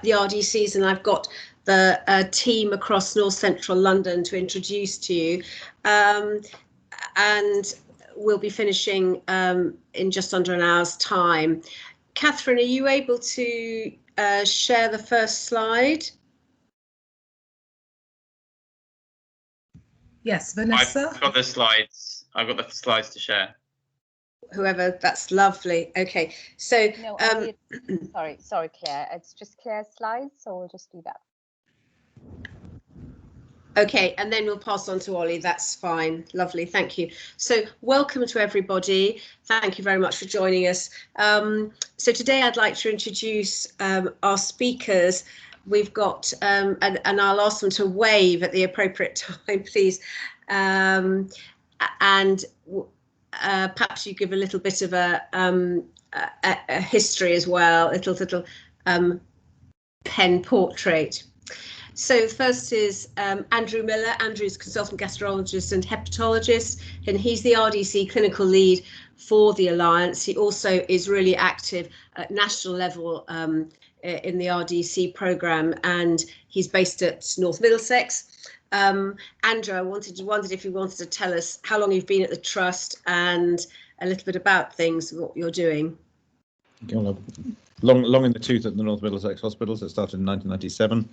the RDCs, and I've got the team across North Central London to introduce to you. And we'll be finishing in just under an hour's time. Catherine, are you able to share the first slide? Yes, Vanessa. I've got the slides. I've got the slides to share. Whoever, that's lovely. Okay, so no, sorry, Claire. It's just Claire's slides, so we'll just do that. Okay, and then we'll pass on to Ollie. That's fine. Lovely, thank you. So welcome to everybody. Thank you very much for joining us. So today I'd like to introduce our speakers. We've got, and I'll ask them to wave at the appropriate time, please. And perhaps you give a little bit of a history as well, a little pen portrait. So first is Andrew Miller. Andrew's consultant gastrologist and hepatologist, and he's the RDC clinical lead for the Alliance. He also is really active at national level in the RDC programme, and he's based at North Middlesex. Andrew, I wondered if you wanted to tell us how long you've been at the Trust and a little bit about things, what you're doing. Long in the tooth at the North Middlesex Hospitals. It started in 1997.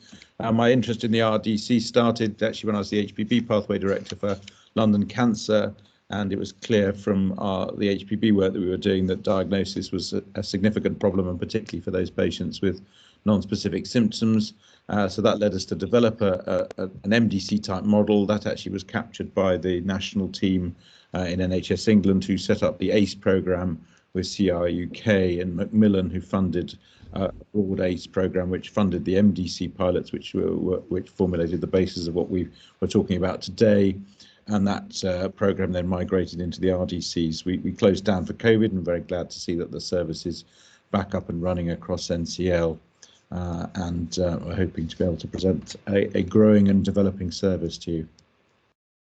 My interest in the RDC started actually when I was the HPB Pathway Director for London Cancer, and it was clear from the HPB work that we were doing that diagnosis was a significant problem, and particularly for those patients with non-specific symptoms. So that led us to develop an MDC type model that actually was captured by the national team in NHS England, who set up the ACE programme with CR UK, and Macmillan, who funded a broad ACE programme, which funded the MDC pilots, which formulated the basis of what we were talking about today. And that programme then migrated into the RDCs. We closed down for COVID, and very glad to see that the service is back up and running across NCL. And we're hoping to be able to present a growing and developing service to you.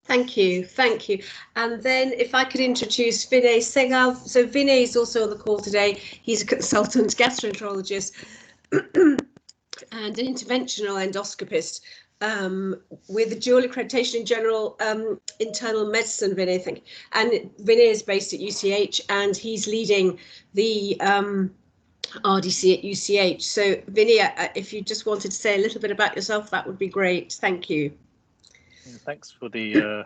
Thank you, thank you. And then if I could introduce Vinay Sehgal. So Vinay is also on the call today. He's a consultant gastroenterologist and an interventional endoscopist with a dual accreditation in general internal medicine, Vinay, thank you. And Vinay is based at UCLH, and he's leading the RDC at UCLH. So Vinay, if you just wanted to say a little bit about yourself, that would be great. Thank you. Thanks for the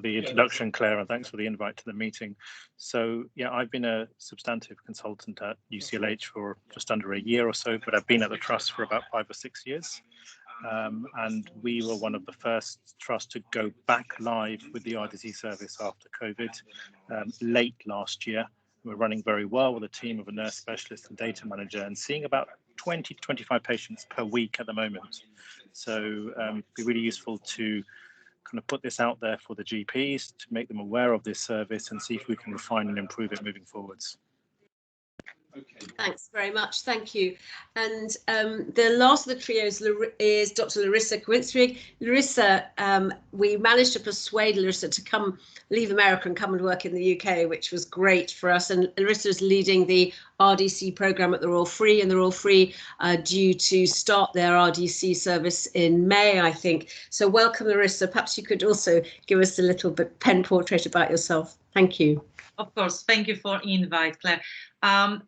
introduction, Claire, and thanks for the invite to the meeting. So yeah, I've been a substantive consultant at UCLH for just under a year or so, but I've been at the Trust for about 5 or 6 years. And we were one of the first trusts to go back live with the RDC service after COVID late last year. We're running very well with a team of a nurse specialist and data manager, and seeing about 20 to 25 patients per week at the moment. So it'd be really useful to kind of put this out there for the GPs to make them aware of this service and see if we can refine and improve it moving forwards. Thanks very much. Thank you. And the last of the trios is Dr. Larissa Kowinstrig. Larissa, we managed to persuade Larissa to leave America and come and work in the UK, which was great for us. And Larissa is leading the RDC programme at the Royal Free, and the Royal Free are due to start their RDC service in May, I think. So welcome, Larissa. Perhaps you could also give us a little bit pen portrait about yourself. Thank you. Of course, thank you for invite, Claire. I'm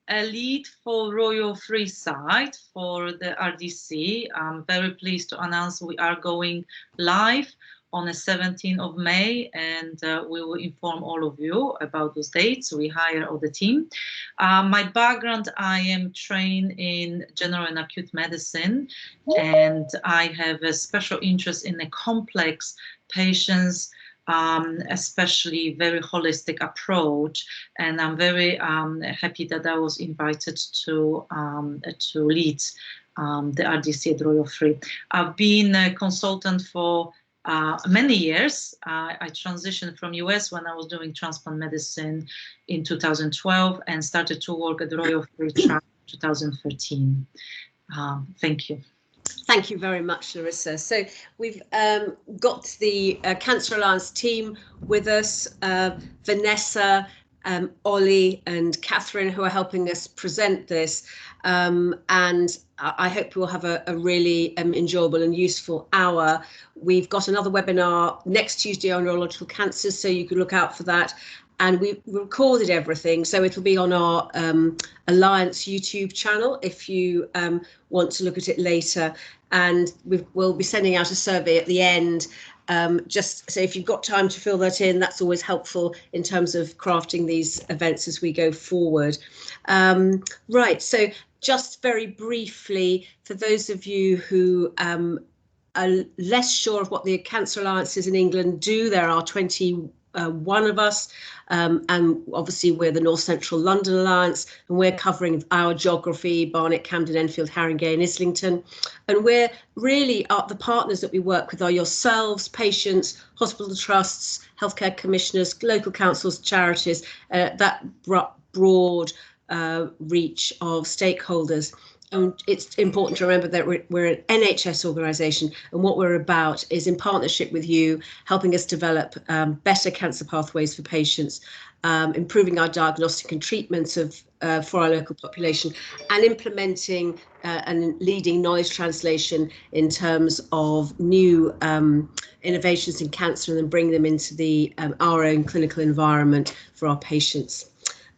a lead for Royal Free site for the RDC. I'm very pleased to announce we are going live on the 17th of May, and we will inform all of you about those dates. We hire all the team. My background, I am trained in general and acute medicine, and I have a special interest in the complex patients, especially very holistic approach, and I'm very happy that I was invited to lead the RDC at Royal Free. I've been a consultant for many years. I transitioned from US when I was doing transplant medicine in 2012 and started to work at Royal Free in 2013. Thank you. Thank you very much, Larissa. So we've got the Cancer Alliance team with us, Vanessa, Ollie and Catherine, who are helping us present this, and I hope we'll have a really enjoyable and useful hour. We've got another webinar next Tuesday on neurological cancers, so you can look out for that. And we recorded everything, so it'll be on our Alliance YouTube channel if you want to look at it later. And we'll be sending out a survey at the end, just so if you've got time to fill that in, that's always helpful in terms of crafting these events as we go forward. Right, so just very briefly, for those of you who are less sure of what the Cancer Alliances in England do, there are 21 of us, and obviously we're the North Central London Alliance, and we're covering our geography: Barnet, Camden, Enfield, Haringey and Islington. And we're really the partners that we work with are yourselves, patients, hospital trusts, healthcare commissioners, local councils, charities, that broad reach of stakeholders. And it's important to remember that we're an NHS organisation, and what we're about is, in partnership with you, helping us develop better cancer pathways for patients, improving our diagnostic and treatments for our local population, and implementing and leading knowledge translation in terms of new innovations in cancer, and then bring them into our own clinical environment for our patients.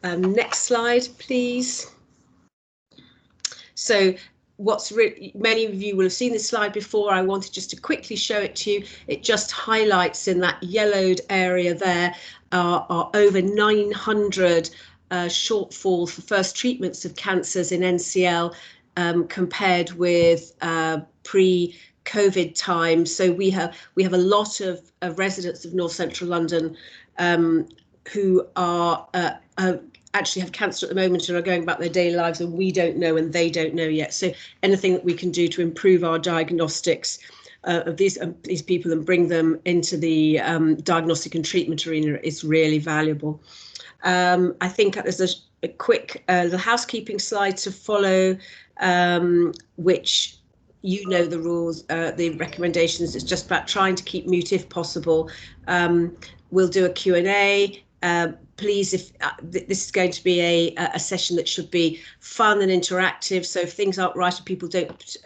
Next slide, please. So many of you will have seen this slide before. I wanted just to quickly show it to you. It just highlights in that yellowed area there are over 900 shortfall for first treatments of cancers in NCL compared with pre-COVID time. So we have a lot of residents of North Central London who are actually have cancer at the moment and are going about their daily lives, and we don't know and they don't know yet. So anything that we can do to improve our diagnostics of these people and bring them into the diagnostic and treatment arena is really valuable. I think there's a quick the housekeeping slide to follow, which you know the rules, the recommendations. It's just about trying to keep mute if possible. We'll do a Q&A. Please, if this is going to be a session that should be fun and interactive, so if things aren't right and people don't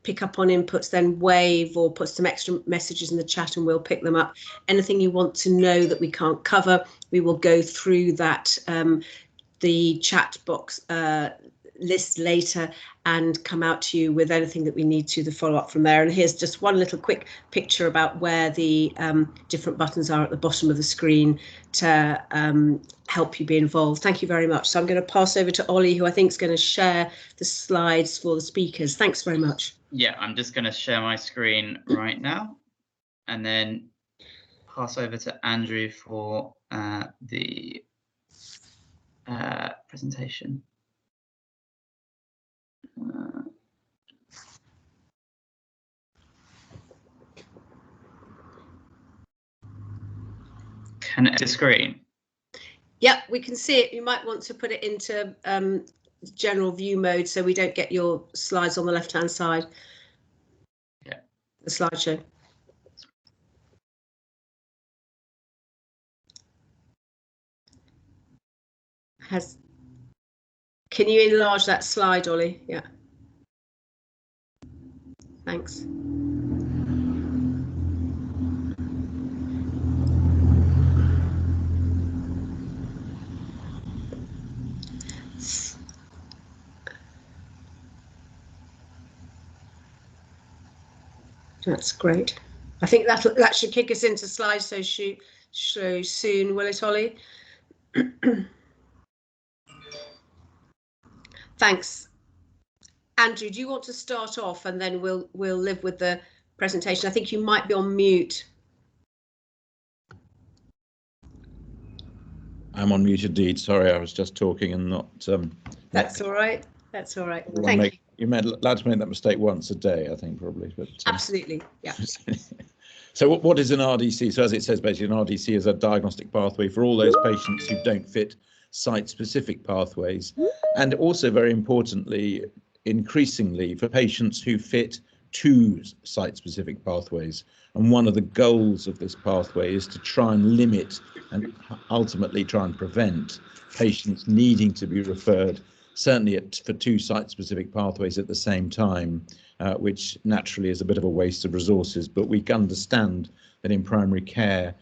pick up on inputs, then wave or put some extra messages in the chat and we'll pick them up. Anything you want to know that we can't cover, we will go through that the chat box list later and come out to you with anything that we need to follow up from there. And here's just one little quick picture about where the different buttons are at the bottom of the screen to help you be involved. Thank you very much. So I'm going to pass over to Ollie, who I think is going to share the slides for the speakers. Thanks very much. Yeah, I'm just going to share my screen right now and then pass over to Andrew for the presentation. Can I see the screen? Yep, we can see it. You might want to put it into general view mode so we don't get your slides on the left-hand side. Yeah. The slideshow. Can you enlarge that slide, Ollie? Yeah. Thanks. That's great. I think that should kick us into slideshow soon, will it, Ollie? Thanks. Andrew, do you want to start off and then we'll live with the presentation? I think you might be on mute. I'm on mute indeed. Sorry, I was just talking and not. That's all right. That's all right. Thank you. You're allowed to make that mistake once a day, I think, probably. But absolutely, yeah. So what is an RDC? So as it says, basically an RDC is a diagnostic pathway for all those patients who don't fit site-specific pathways, and also very importantly, increasingly for patients who fit two site-specific pathways. And one of the goals of this pathway is to try and limit and ultimately try and prevent patients needing to be referred, certainly for two site-specific pathways at the same time, which naturally is a bit of a waste of resources. But we can understand that in primary care,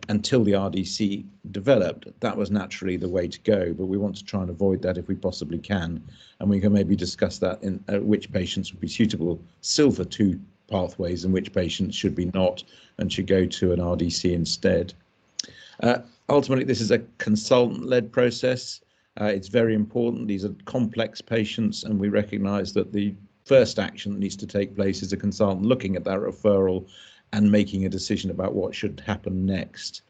until the RDC developed, that was naturally the way to go, but we want to try and avoid that if we possibly can, and we can maybe discuss that in which patients would be suitable still for two pathways and which patients should be not and should go to an RDC instead. Ultimately, this is a consultant-led process. It's very important. These are complex patients, and we recognise that the first action that needs to take place is a consultant looking at that referral and making a decision about what should happen next.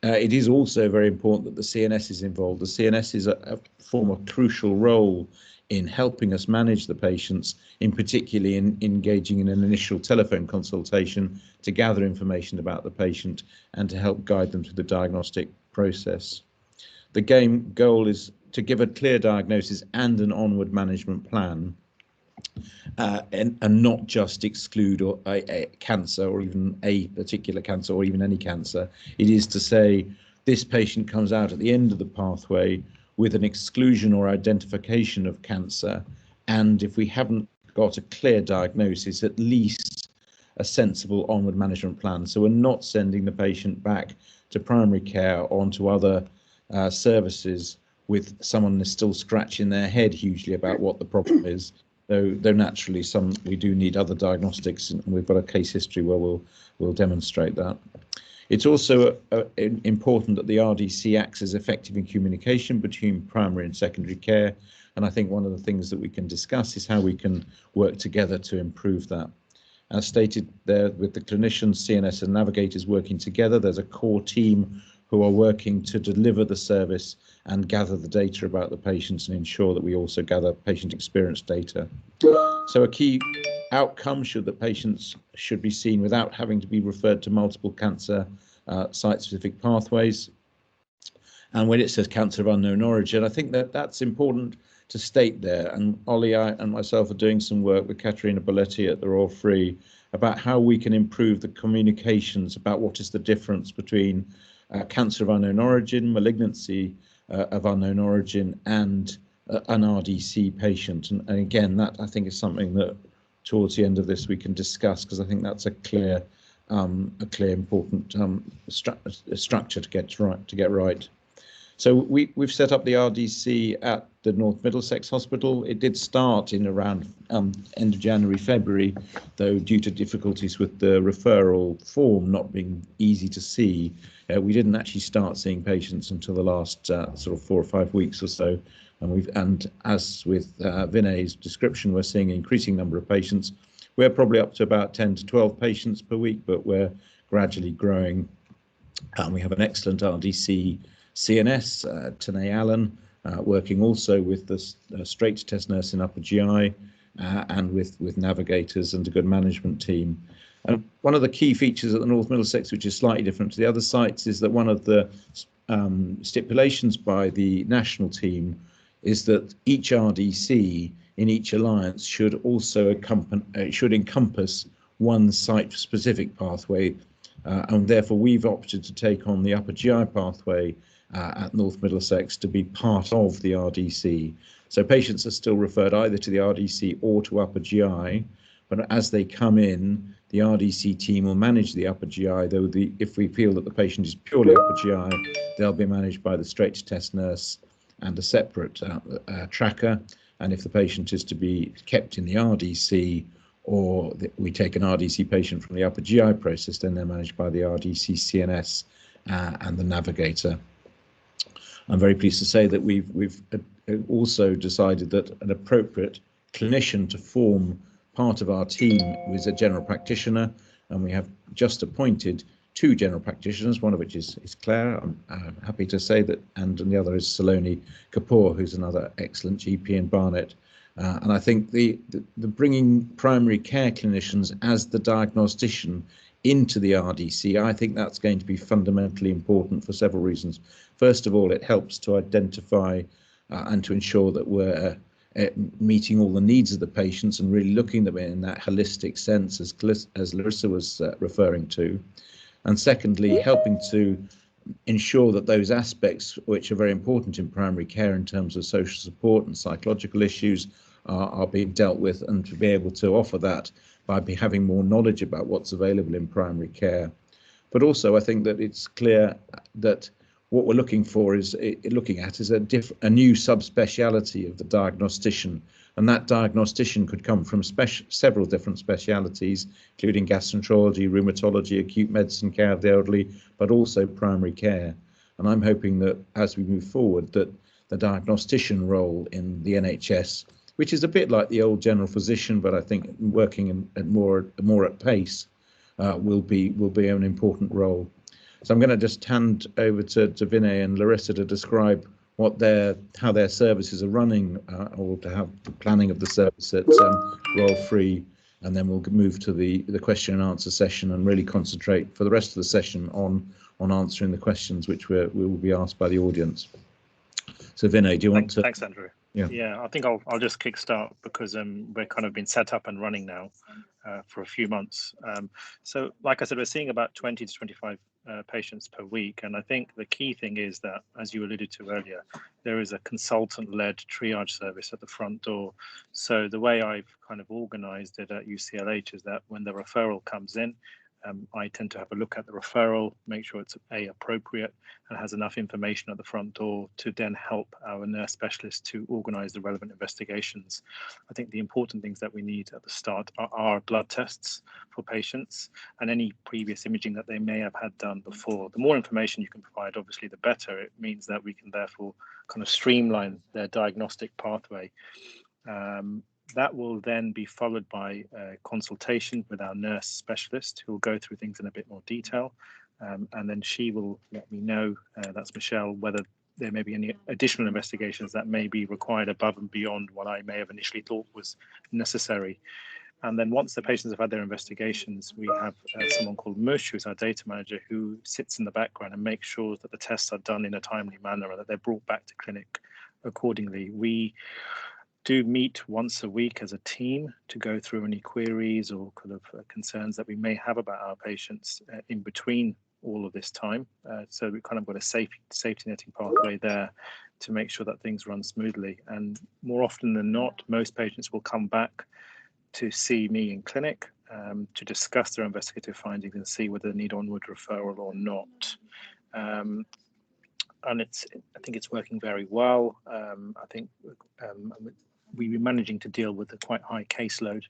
It is also very important that the CNS is involved. The CNS is a form of crucial role in helping us manage the patients, in particularly in engaging in an initial telephone consultation to gather information about the patient and to help guide them through the diagnostic process. The goal is to give a clear diagnosis and an onward management plan, and not just exclude a cancer or even a particular cancer or even any cancer. It is to say this patient comes out at the end of the pathway with an exclusion or identification of cancer, and if we haven't got a clear diagnosis, at least a sensible onward management plan. So we're not sending the patient back to primary care or onto other services with someone still scratching their head hugely about what the problem is. Though naturally we do need other diagnostics, and we've got a case history where we'll demonstrate that. It's also important that the RDC acts as effective in communication between primary and secondary care, and I think one of the things that we can discuss is how we can work together to improve that. As stated there, with the clinicians, CNS and navigators working together, there's a core team who are working to deliver the service and gather the data about the patients and ensure that we also gather patient experience data. So a key outcome should that patients should be seen without having to be referred to multiple cancer site-specific pathways. And when it says cancer of unknown origin, I think that's important to state there. And Ollie and myself are doing some work with Caterina Bolletti at the Royal Free about how we can improve the communications about what is the difference between cancer of unknown origin, malignancy of unknown origin, and an RDC patient. And again, that I think is something that towards the end of this we can discuss, because I think that's a clear important structure to get right. So we've set up the RDC at the North Middlesex Hospital. It did start in around end of January, February, though due to difficulties with the referral form not being easy to see, we didn't actually start seeing patients until the last sort of 4 or 5 weeks or so. And as with Vinay's description, we're seeing an increasing number of patients. We're probably up to about 10 to 12 patients per week, but we're gradually growing. We have an excellent RDC CNS, Tanae Allen, working also with the straight test nurse in upper GI and with navigators and a good management team. And one of the key features at the North Middlesex, which is slightly different to the other sites, is that one of the stipulations by the national team is that each RDC in each alliance should also encompass one site-specific pathway, and therefore we've opted to take on the upper GI pathway at North Middlesex to be part of the RDC. So patients are still referred either to the RDC or to upper GI, but as they come in, the RDC team will manage the upper GI, though if we feel that the patient is purely upper GI, they'll be managed by the straight test nurse and a separate tracker. And if the patient is to be kept in the RDC, or we take an RDC patient from the upper GI process, then they're managed by the RDC CNS and the navigator. I'm very pleased to say that we've also decided that an appropriate clinician to form part of our team is a general practitioner, and we have just appointed 2 general practitioners, one of which is Claire, I'm happy to say that, and the other is Saloni Kapoor, who's another excellent GP in Barnet. And I think the bringing primary care clinicians as the diagnostician into the RDC, I think that's going to be fundamentally important for several reasons. First of all, it helps to identify and to ensure that we're meeting all the needs of the patients and really looking at them in that holistic sense, as Larissa was referring to. And secondly, helping to ensure that those aspects which are very important in primary care in terms of social support and psychological issues are being dealt with, and to be able to offer that by having more knowledge about what's available in primary care. But also I think that it's clear that what we're looking for is a new subspeciality of the diagnostician, and that diagnostician could come from several different specialities, including gastroenterology, rheumatology, acute medicine, care of the elderly, but also primary care. And I'm hoping that as we move forward, that the diagnostician role in the NHS, which is a bit like the old general physician, but I think working more at pace, will be an important role. So I'm going to just hand over to Vinay and Larissa to describe how their services are running, or to have the planning of the service at Royal Free, and then we'll move to the question and answer session and really concentrate for the rest of the session on answering the questions which we will be asked by the audience. So Vinay, do you want to? Thanks, Andrew. Yeah, I think I'll just kickstart, because we're kind of been set up and running now for a few months. So like I said, we're seeing about 20 to 25 patients per week, and I think the key thing is that, as you alluded to earlier, there is a consultant-led triage service at the front door. So the way I've kind of organized it at UCLH is that when the referral comes in, I tend to have a look at the referral, make sure it's appropriate and has enough information at the front door to then help our nurse specialists to organize the relevant investigations. I think the important things that we need at the start are blood tests for patients and any previous imaging that they may have had done before. The more information you can provide, obviously, the better. It means that we can therefore kind of streamline their diagnostic pathway. That will then be followed by a consultation with our nurse specialist, who will go through things in a bit more detail. And then she will let me know, that's Michelle, whether there may be any additional investigations that may be required above and beyond what I may have initially thought was necessary. And then once the patients have had their investigations, we have someone called Mush, who's our data manager, who sits in the background and makes sure that the tests are done in a timely manner and that they're brought back to clinic accordingly. We do meet once a week as a team to go through any queries or kind of concerns that we may have about our patients in between all of this time. So we kind of got a safety netting pathway there to make sure that things run smoothly. And more often than not, most patients will come back to see me in clinic to discuss their investigative findings and see whether they need onward referral or not. And I think it's working very well. I think we're managing to deal with a quite high caseload.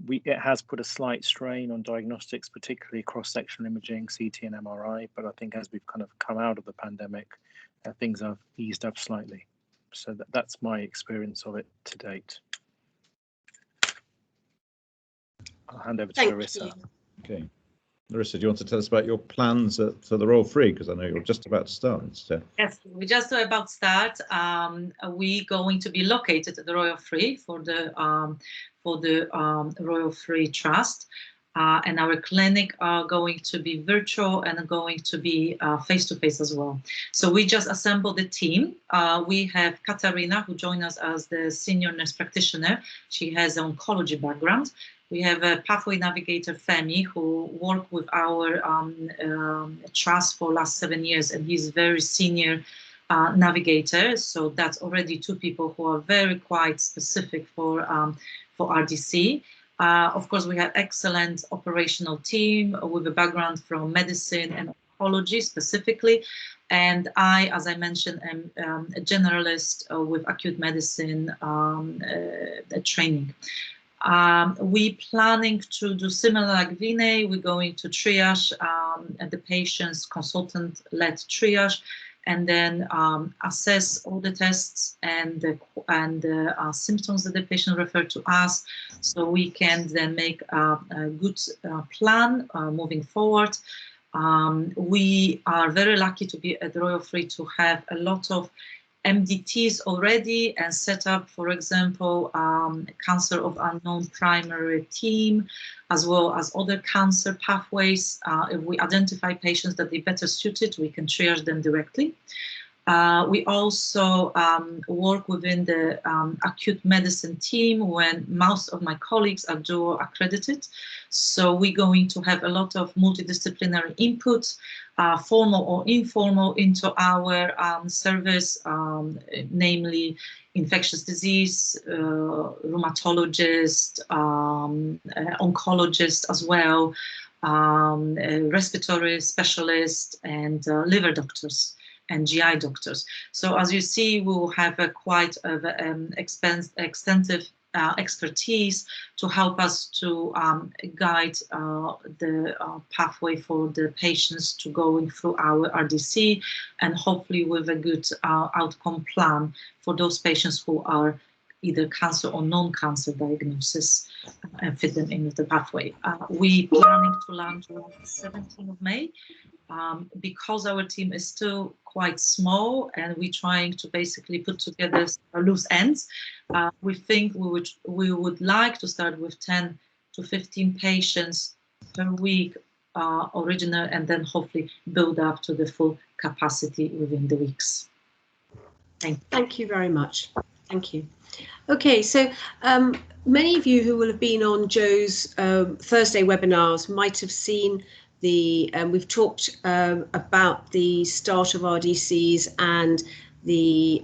It has put a slight strain on diagnostics, particularly cross-sectional imaging, CT and MRI, but I think as we've kind of come out of the pandemic, things have eased up slightly. So that's my experience of it to date. I'll hand over to Larissa. Okay. Larissa, do you want to tell us about your plans for the Royal Free? Because I know you're just about to start. So. Yes, we're just about to start. We're going to be located at the Royal Free for the Royal Free Trust. And our clinic are going to be virtual and going to be face-to-face as well. So we just assembled the team. We have Katarina, who joined us as the senior nurse practitioner. She has an oncology background. We have a pathway navigator, Femi, who worked with our trust for last 7 years, and he's very senior navigator. So that's already 2 people who are very quite specific for RDC. Of course, we have excellent operational team with a background from medicine and oncology specifically. And I, as I mentioned, am a generalist with acute medicine training. We're planning to do similar like Vinay. We're going to triage the patient's consultant-led triage, and then assess all the tests and the symptoms that the patient referred to us, so we can then make a good plan moving forward. We are very lucky to be at Royal Free to have a lot of MDTs already and set up, for example, cancer of unknown primary team, as well as other cancer pathways. If we identify patients that they better suited, we can triage them directly. We also work within the acute medicine team when most of my colleagues are dual accredited. So we're going to have a lot of multidisciplinary input, formal or informal, into our service, namely infectious disease, rheumatologist, oncologist as well, respiratory specialist, and liver doctors and GI doctors. So as you see, we will have a quite extensive expertise to help us to guide the pathway for the patients to going through our RDC, and hopefully with a good outcome plan for those patients who are either cancer or non-cancer diagnosis, and fit them in with the pathway. We planning to launch on the 17th of May. Because our team is still quite small and we're trying to basically put together loose ends, we think we would like to start with 10 to 15 patients per week original, and then hopefully build up to the full capacity within the weeks. Thank you very much. Thank you. Okay, so many of you who will have been on Joe's Thursday webinars might have seen we've talked about the start of RDCs and the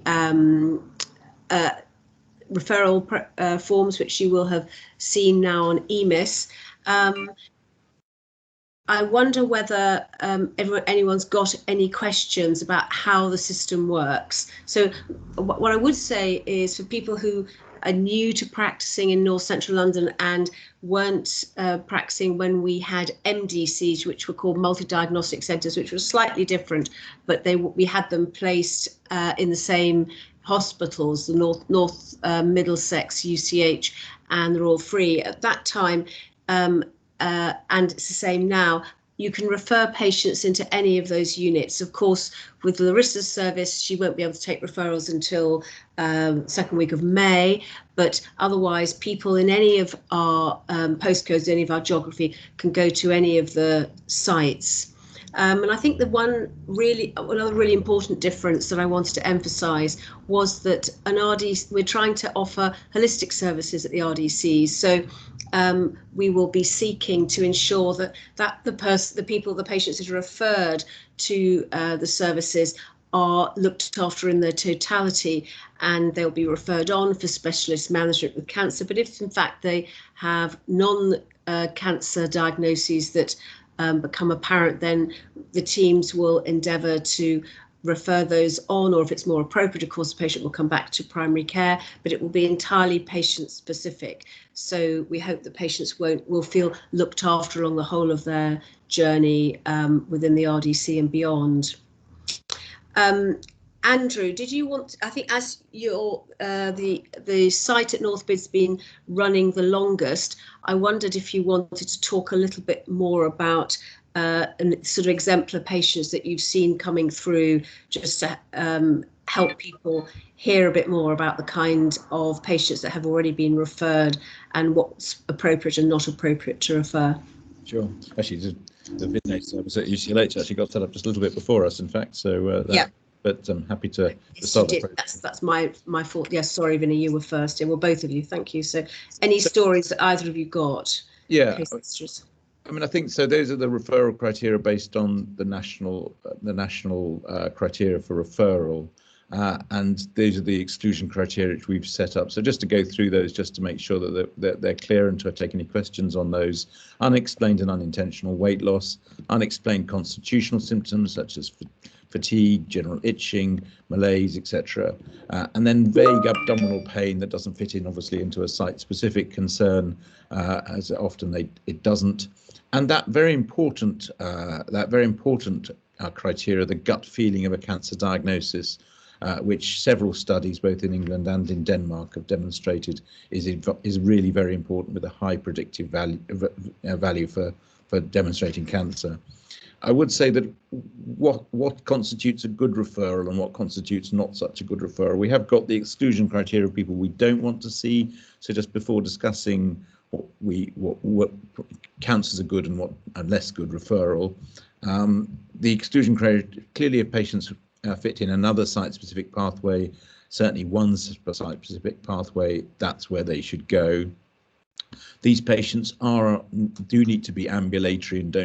referral forms, which you will have seen now on EMIS. I wonder whether anyone's got any questions about how the system works. So what I would say is, for people who are new to practicing in North Central London and weren't practicing when we had MDCs, which were called multi-diagnostic centres, which was slightly different, but we had them placed in the same hospitals, the North Middlesex, UCH, and they're all free at that time. And it's the same now. You can refer patients into any of those units. Of course, with Larissa's service, she won't be able to take referrals until second week of May, but otherwise people in any of our postcodes, any of our geography, can go to any of the sites. And I think another really important difference that I wanted to emphasise was that we're trying to offer holistic services at the RDCs. So we will be seeking to ensure that the patients that are referred to the services are looked after in their totality, and they'll be referred on for specialist management with cancer. But if in fact they have non-cancer diagnoses that become apparent, then the teams will endeavour to refer those on, or if it's more appropriate, of course, the patient will come back to primary care, but it will be entirely patient specific. So we hope that patients will feel looked after along the whole of their journey within the RDC and beyond. Andrew, did you want? I think as your the site at North Bid's been running the longest, I wondered if you wanted to talk a little bit more about sort of exemplar patients that you've seen coming through, just to help people hear a bit more about the kind of patients that have already been referred and what's appropriate and not appropriate to refer. Sure. Actually, the Vinay service at UCLH actually got set up just a little bit before us, in fact. So yeah. But I'm happy to Yes, start. That's my fault. Yes, sorry, Vinny, you were first. Yeah, well, both of you. Thank you. So, any stories that either of you got? Yeah. I mean, I think so. Those are the referral criteria based on the national criteria for referral, and these are the exclusion criteria which we've set up. So just to go through those, just to make sure that they're clear, and to take any questions on those: unexplained and unintentional weight loss, unexplained constitutional symptoms such as fatigue, general itching, malaise, etc., and then vague abdominal pain that doesn't fit in, obviously, into a site-specific concern, as often it doesn't. And that very important criteria, the gut feeling of a cancer diagnosis, which several studies, both in England and in Denmark, have demonstrated is really very important, with a high predictive value for demonstrating cancer. I would say that what constitutes a good referral and what constitutes not such a good referral. We have got the exclusion criteria of people we don't want to see. So just before discussing what counts as a good and less good referral, the exclusion criteria clearly of patients fit in another site-specific pathway, certainly one site-specific pathway, that's where they should go. These patients do need to be ambulatory and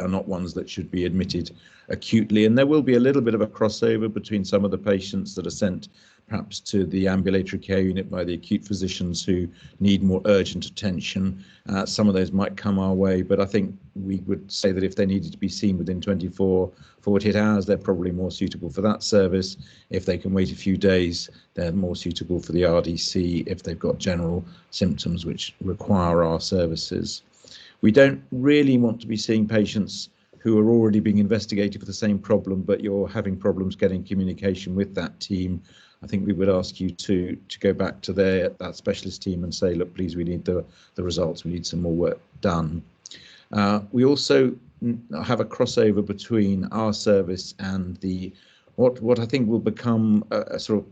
are not ones that should be admitted acutely. And there will be a little bit of a crossover between some of the patients that are sent perhaps to the ambulatory care unit by the acute physicians who need more urgent attention. Some of those might come our way, but I think we would say that if they needed to be seen within 24, 48 hours, they're probably more suitable for that service. If they can wait a few days, they're more suitable for the RDC if they've got general symptoms which require our services. We don't really want to be seeing patients who are already being investigated for the same problem, but you're having problems getting communication with that team. I think we would ask you to go back to that specialist team and say, look, please, we need the results. We need some more work done. We also have a crossover between our service and what I think will become a sort of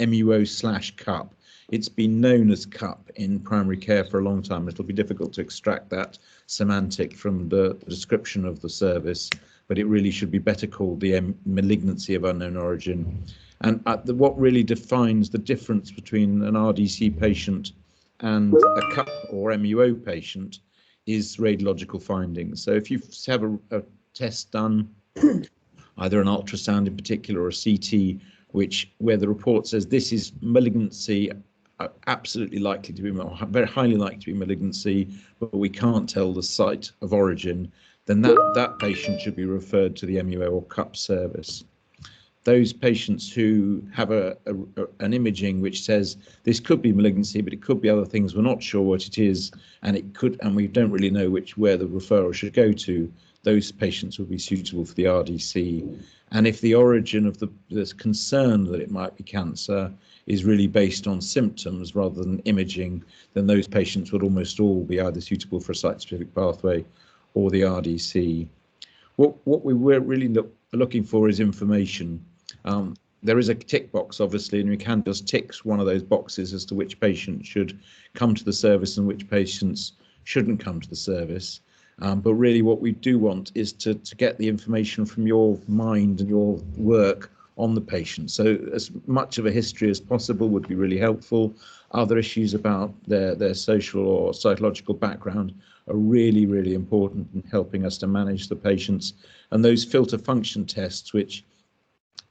MUO/CUP. It's been known as CUP in primary care for a long time. It'll be difficult to extract that semantic from the description of the service, but it really should be better called the malignancy of unknown origin. And what really defines the difference between an RDC patient and a CUP or MUO patient is radiological findings. So if you have a test done, either an ultrasound in particular or a CT, where the report says this is malignancy, absolutely likely to be, very highly likely to be malignancy, but we can't tell the site of origin, then that patient should be referred to the MUO or CUP service. Those patients who have an imaging which says this could be malignancy, but it could be other things, we're not sure what it is, and we don't really know where the referral should go to, those patients would be suitable for the RDC. And if the origin of this concern that it might be cancer is really based on symptoms rather than imaging, then those patients would almost all be either suitable for a site-specific pathway or the RDC. What we were really looking for is information. There is a tick box, obviously, and we can just tick one of those boxes as to which patients should come to the service and which patients shouldn't come to the service. But really what we do want is to get the information from your mind and your work on the patient. So as much of a history as possible would be really helpful. Other issues about their social or psychological background are really, really important in helping us to manage the patients. And those filter function tests, which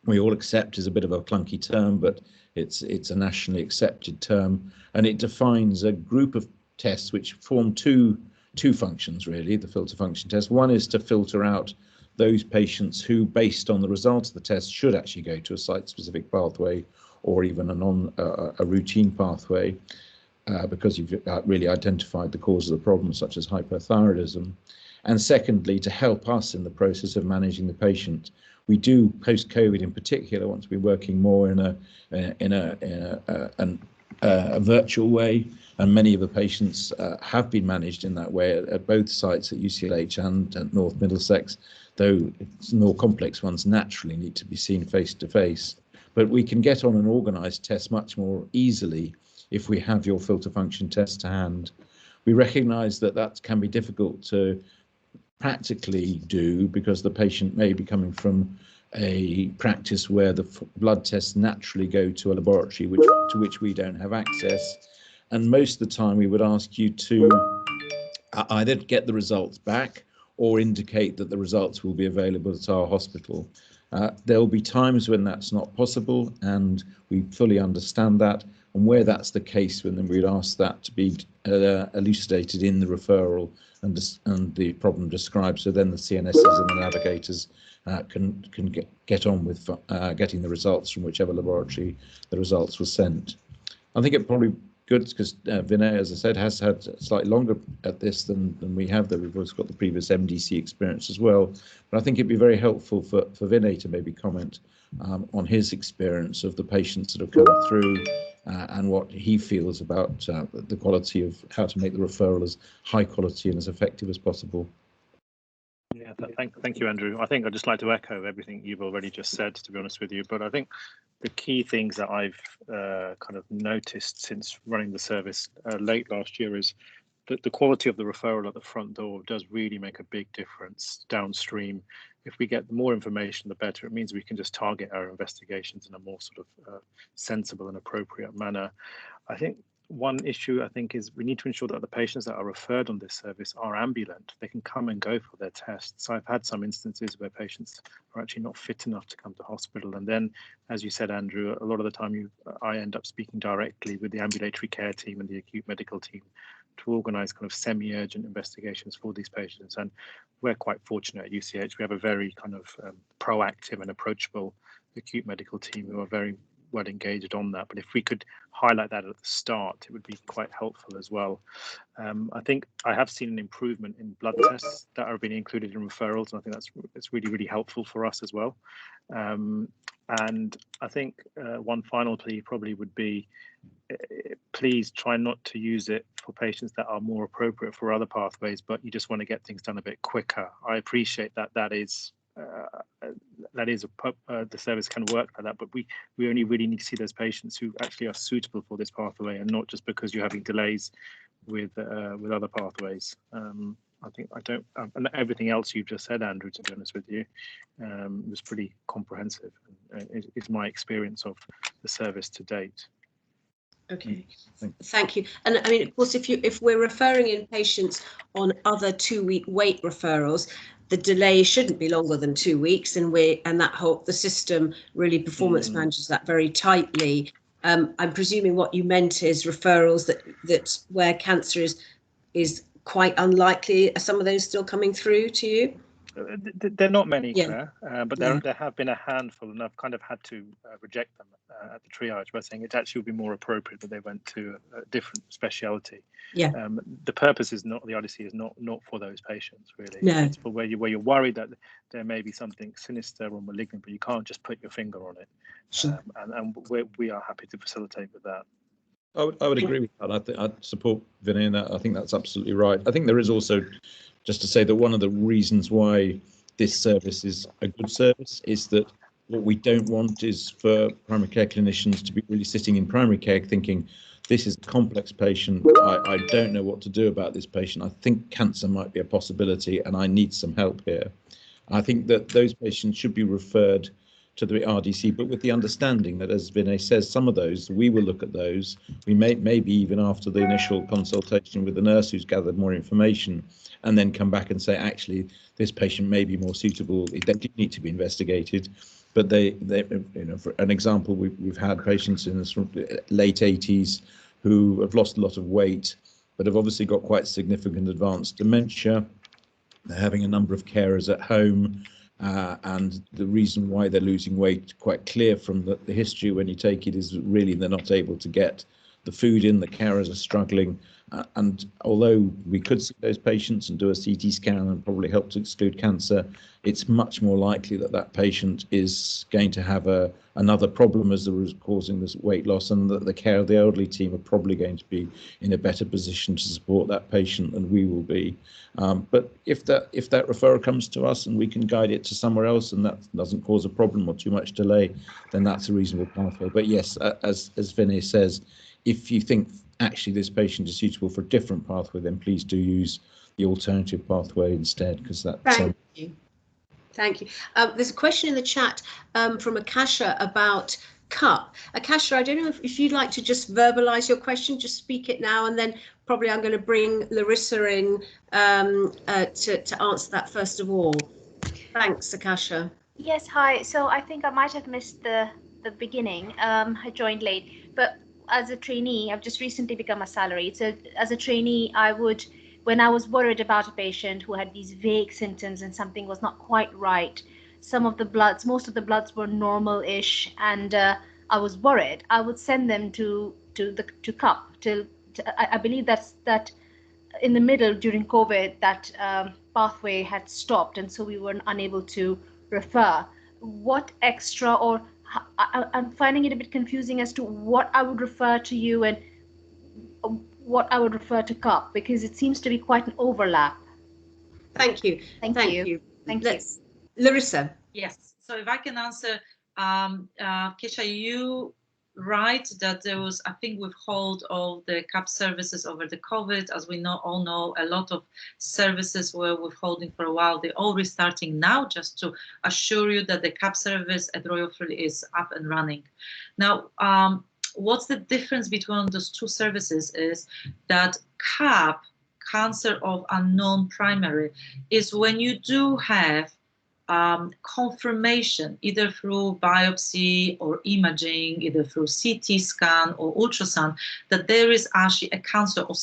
we all accept is a bit of a clunky term, but it's a nationally accepted term, and it defines a group of tests which form two functions, really, the filter function test. One is to filter out those patients who, based on the results of the test, should actually go to a site-specific pathway or even a routine pathway, because you've really identified the cause of the problem, such as hypothyroidism. And secondly, to help us in the process of managing the patient. We do, post-COVID in particular, want to be working more in a virtual way, and many of the patients have been managed in that way at both sites at UCLH and at North Middlesex, though more complex ones naturally need to be seen face to face. But we can get on an organised test much more easily if we have your filter function test to hand. We recognise that can be difficult to practically do because the patient may be coming from a practice where the blood tests naturally go to a laboratory to which we don't have access, and most of the time we would ask you to either get the results back or indicate that the results will be available at our hospital. There will be times when that's not possible, and we fully understand that, and where that's the case, then we'd ask that to be elucidated in the referral and the problem described, so then the CNSs and the navigators can get on with getting the results from whichever laboratory the results were sent. I think it probably good because Vinay, as I said, has had slightly longer at this than we have, that we've also got the previous MDC experience as well. But I think it'd be very helpful for Vinay to maybe comment on his experience of the patients that have come through and what he feels about the quality of how to make the referral as high quality and as effective as possible. Yeah, thank you, Andrew. I think I'd just like to echo everything you've already just said, to be honest with you. But I think the key things that I've kind of noticed since running the service late last year is that the quality of the referral at the front door does really make a big difference downstream if we get more information, the better. It means we can just target our investigations in a more sort of sensible and appropriate manner. I think one issue is we need to ensure that the patients that are referred on this service are ambulant. They can come and go for their tests. So I've had some instances where patients are actually not fit enough to come to hospital. And then, as you said, Andrew, a lot of the time I end up speaking directly with the ambulatory care team and the acute medical team to organise kind of semi-urgent investigations for these patients. And we're quite fortunate at UCLH. We have a very kind of proactive and approachable acute medical team who are very well engaged on that. But if we could highlight that at the start, it would be quite helpful as well. I think I have seen an improvement in blood tests that are being included in referrals, and I think it's really, really helpful for us as well. And I think one final plea probably would be, please try not to use it for patients that are more appropriate for other pathways, but you just want to get things done a bit quicker. I appreciate that the service can work like that, but we only really need to see those patients who actually are suitable for this pathway, and not just because you're having delays with other pathways. And everything else you've just said, Andrew, to be honest with you, was pretty comprehensive. Is my experience of the service to date. Okay, thank you. And I mean, of course, if we're referring in patients on other 2-week wait referrals, the delay shouldn't be longer than 2 weeks, and the system really performance manages that very tightly. I'm presuming what you meant is referrals that where cancer is quite unlikely. Are some of those still coming through to you? They're not many, Yeah. Claire, but there have been a handful, and I've kind of had to reject them at the triage by saying it actually would be more appropriate that they went to a different speciality. Yeah. The purpose is not, the RDC is not for those patients, really. No. It's for where you're worried that there may be something sinister or malignant, but you can't just put your finger on it. Sure. And we are happy to facilitate with that. I would agree with that. I'd support Vinay in that. I think that's absolutely right. I think there is also, just to say that one of the reasons why this service is a good service is that what we don't want is for primary care clinicians to be really sitting in primary care thinking, this is a complex patient, I don't know what to do about this patient, I think cancer might be a possibility and I need some help here. I think that those patients should be referred to the RDC, but with the understanding that, as Vinay says, some of those, we will look at those, we maybe even after the initial consultation with the nurse who's gathered more information, and then come back and say, actually, this patient may be more suitable, they do need to be investigated. But they for an example, we've had patients in the late 80s who have lost a lot of weight, but have obviously got quite significant advanced dementia. They're having a number of carers at home. And the reason why they're losing weight, quite clear from the history when you take it, is really they're not able to get the food in, the carers are struggling. And although we could see those patients and do a CT scan and probably help to exclude cancer, it's much more likely that that patient is going to have another problem as causing this weight loss, and that the care of the elderly team are probably going to be in a better position to support that patient than we will be. But if that referral comes to us and we can guide it to somewhere else and that doesn't cause a problem or too much delay, then that's a reasonable pathway. But yes, as Vinay says, if you think actually this patient is suitable for a different pathway, then please do use the alternative pathway instead, because that's... Thank you. Thank you. There's a question in the chat from Akasha about CUP. Akasha, I don't know if you'd like to just verbalise your question, just speak it now, and then probably I'm going to bring Larissa in to answer that first of all. Thanks, Akasha. Yes, hi. So I think I might have missed the beginning. I joined late, but as a trainee, I've just recently become a salaried. So as a trainee, when I was worried about a patient who had these vague symptoms and something was not quite right, most of the bloods were normal-ish, and I was worried, I would send them to CUP. I believe that in the middle during COVID, that pathway had stopped, and so we were unable to refer. What extra, or I'm finding it a bit confusing as to what I would refer to you and what I would refer to CUP, because it seems to be quite an overlap. Thank you. Thank you. Larissa. Yes. So if I can answer, Kesha, you right that there was, I think, withhold of the CAP services over the COVID. As we all know, a lot of services were withholding for a while. They're all restarting now, just to assure you that the CAP service at Royal Free is up and running. Now, what's the difference between those two services is that CAP, cancer of unknown primary, is when you do have confirmation, either through biopsy or imaging, either through CT scan or ultrasound, that there is actually a cancer or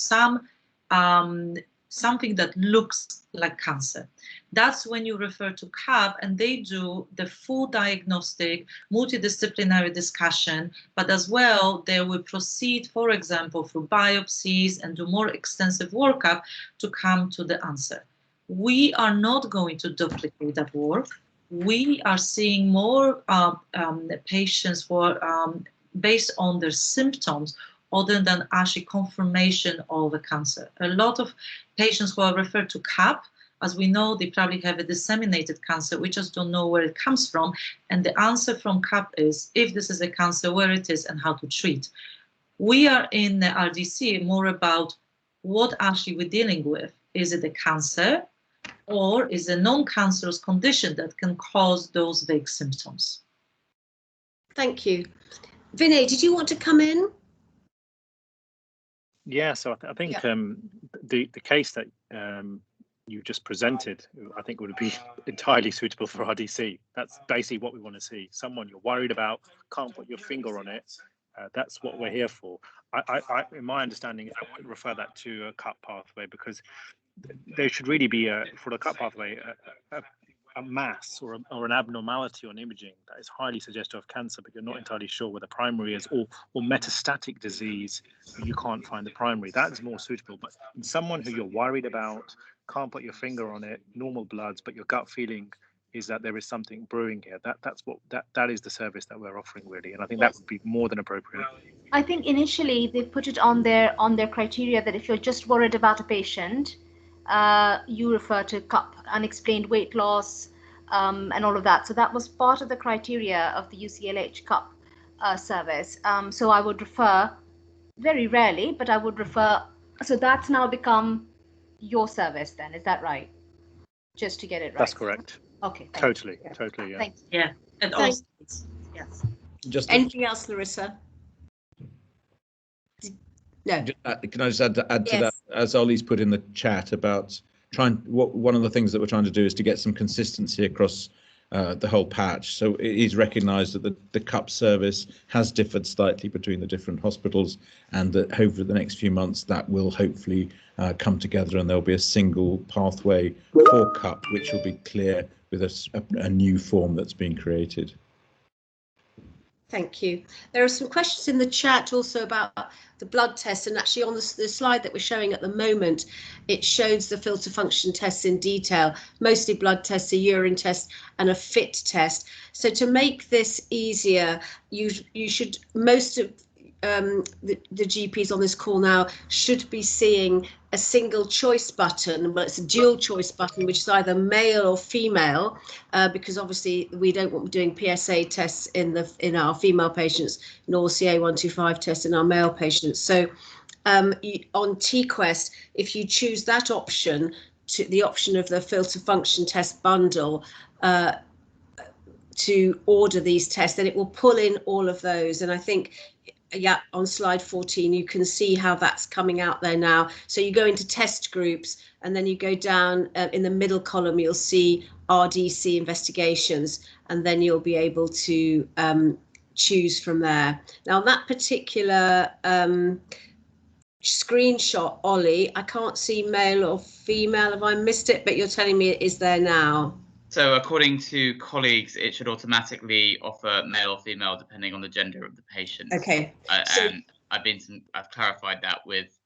something that looks like cancer. That's when you refer to CAP, and they do the full diagnostic, multidisciplinary discussion, but as well, they will proceed, for example, through biopsies and do more extensive workup to come to the answer. We are not going to duplicate that work. We are seeing more patients who are based on their symptoms other than actually confirmation of a cancer. A lot of patients who are referred to CAP, as we know, they probably have a disseminated cancer. We just don't know where it comes from. And the answer from CAP is, if this is a cancer, where it is and how to treat. We are in the RDC more about what actually we're dealing with. Is it a cancer? Or is a non-cancerous condition that can cause those vague symptoms? Thank you. Vinay, did you want to come in? Yeah, so I think the case that you just presented, I think would be entirely suitable for RDC. That's basically what we want to see. Someone you're worried about, can't put your finger on it. That's what we're here for. In my understanding, I wouldn't refer that to a CAP pathway, because there should really be for the CAP pathway a mass or an abnormality on imaging that is highly suggestive of cancer, but you're not entirely sure where the primary is, or metastatic disease, you can't find the primary. That is more suitable. But in someone who you're worried about, can't put your finger on it, normal bloods, but your gut feeling is that there is something brewing here. That is the service that we're offering, really, and I think that would be more than appropriate. I think initially they put it on their criteria that if you're just worried about a patient, you refer to CUP, unexplained weight loss, and all of that. So that was part of the criteria of the UCLH CUP service. So I would refer, very rarely, but I would refer. So that's now become your service then, is that right? Just to get it right. That's correct. Okay. Totally, yeah. Thanks. Yeah, and also, yes. Just Anything else, Larissa? No. can I just add to that, as Ollie's put in the chat about one of the things that we're trying to do is to get some consistency across the whole patch. So it is recognised that the CUP service has differed slightly between the different hospitals, and that over the next few months that will hopefully come together, and there'll be a single pathway for CUP, which will be clear with a new form that's being created. Thank you. There are some questions in the chat also about the blood test, and actually on the slide that we're showing at the moment, it shows the filter function tests in detail, mostly blood tests, a urine test and a FIT test. So to make this easier, you should, most of the GPs on this call now should be seeing a single choice button. Well, it's a dual choice button, which is either male or female, because obviously we don't want doing PSA tests in our female patients, nor CA125 tests in our male patients. So on TQuest, if you choose that option, the option of the filter function test bundle, to order these tests, then it will pull in all of those. And I think, yeah, on slide 14, you can see how that's coming out there now. So you go into test groups, and then you go down in the middle column, you'll see RDC investigations, and then you'll be able to choose from there. Now, that particular screenshot, Ollie, I can't see male or female. Have I missed it? But you're telling me it is there now. So according to colleagues, it should automatically offer male or female depending on the gender of the patient. Okay. And I've clarified that with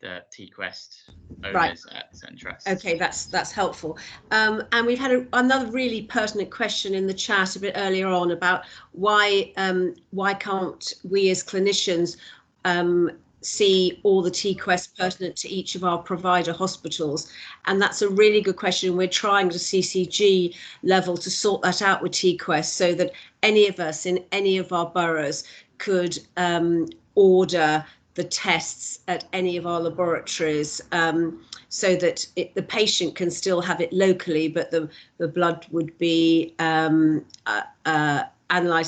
the TQuest owners at St. Trust. Okay, that's helpful. And we've had another really pertinent question in the chat a bit earlier on about why can't we as clinicians see all the TQuest pertinent to each of our provider hospitals? And that's a really good question. We're trying to CCG level to sort that out with TQuest, so that any of us in any of our boroughs could order the tests at any of our laboratories, so that the patient can still have it locally, but the blood would be analysed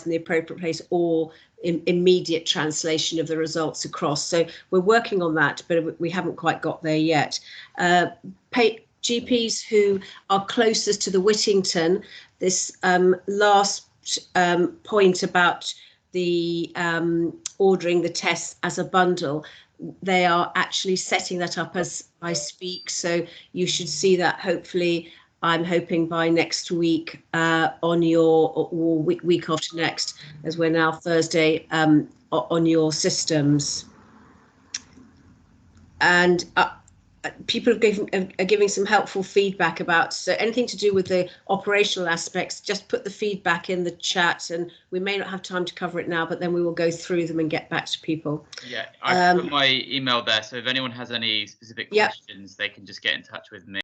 in the appropriate place, or immediate translation of the results across. So we're working on that, but we haven't quite got there yet. GPs who are closest to the Whittington, this last point about the ordering the tests as a bundle, they are actually setting that up as I speak, so you should see that hopefully, I'm hoping by next week, on your, or week after next, as we're now Thursday, on your systems. And people are giving some helpful feedback about, so anything to do with the operational aspects, just put the feedback in the chat, and we may not have time to cover it now, but then we will go through them and get back to people. Yeah, I've put my email there, so if anyone has any specific questions, they can just get in touch with me.